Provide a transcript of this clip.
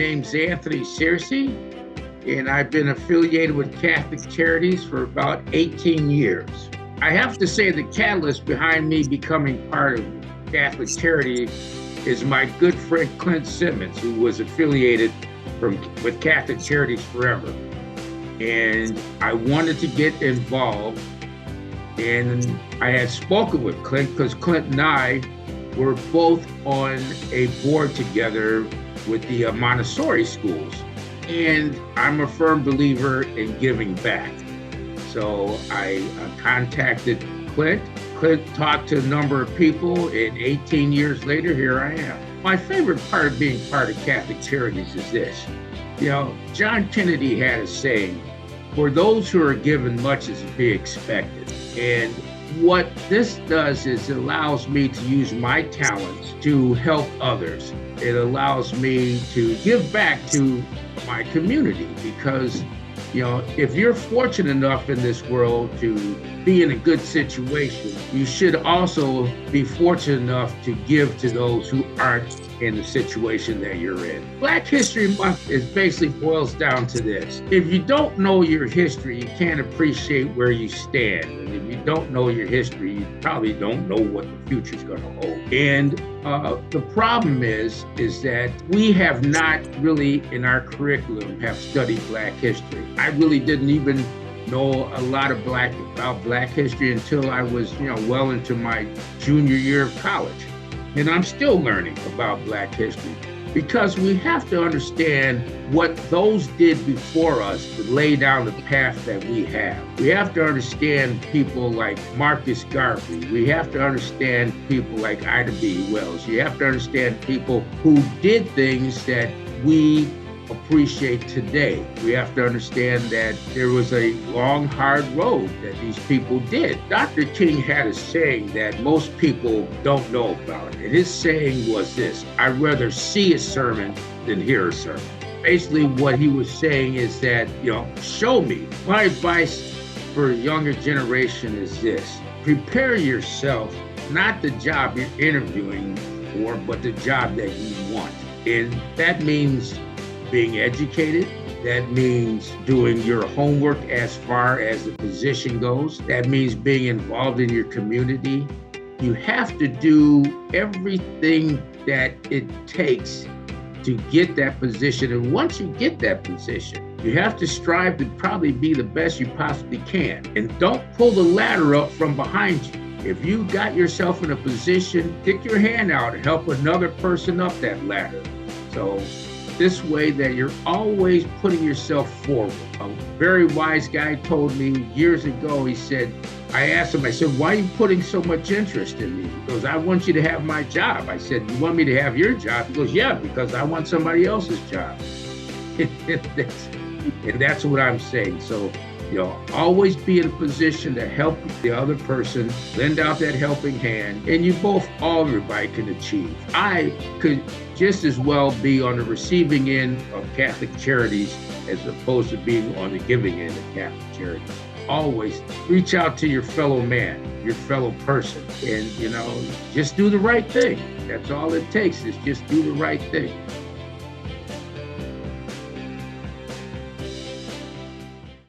name's Anthony Searcy, and I've been affiliated with Catholic Charities for about 18 years. I have to say the catalyst behind me becoming part of Catholic Charities is my good friend Clint Simmons, who was affiliated with Catholic Charities forever. And I wanted to get involved, and I had spoken with Clint because Clint and I were both on a board together with the Montessori schools. And I'm a firm believer in giving back. So I contacted Clint. Clint talked to a number of people, and 18 years later, here I am. My favorite part of being part of Catholic Charities is this. You know, John Kennedy had a saying, "For those who are given, much is to be expected." And what this does is it allows me to use my talents to help others. It allows me to give back to my community because, you know, if you're fortunate enough in this world to be in a good situation, you should also be fortunate enough to give to those who aren't in the situation that you're in. Black History Month is basically boils down to this. If you don't know your history, you can't appreciate where you stand. And if you don't know your history, you probably don't know what the future's gonna hold. And the problem is that we have not really in our curriculum have studied Black history. I really didn't even know a lot of about Black history until I was, well into my junior year of college. And I'm still learning about Black history because we have to understand what those did before us to lay down the path that we have. We have to understand people like Marcus Garvey. We have to understand people like Ida B. Wells. You have to understand people who did things that we appreciate today. We have to understand that there was a long, hard road that these people did. Dr. King had a saying that most people don't know about. And his saying was this: I'd rather see a sermon than hear a sermon. Basically, what he was saying is that, show me. My advice for a younger generation is this: prepare yourself, not the job you're interviewing for, but the job that you want. And that means being educated. That means doing your homework as far as the position goes. That means being involved in your community. You have to do everything that it takes to get that position. And once you get that position, you have to strive to probably be the best you possibly can. And don't pull the ladder up from behind you. If you got yourself in a position, stick your hand out and help another person up that ladder. So this way that you're always putting yourself forward. A very wise guy told me years ago, I asked him, why are you putting so much interest in me? He goes, I want you to have my job. I said, you want me to have your job? He goes, yeah, because I want somebody else's job. And that's what I'm saying. So, always be in a position to help the other person, lend out that helping hand, and everybody can achieve. I could just as well be on the receiving end of Catholic Charities as opposed to being on the giving end of Catholic Charities. Always reach out to your fellow man, your fellow person, and, just do the right thing. That's all it takes is just do the right thing.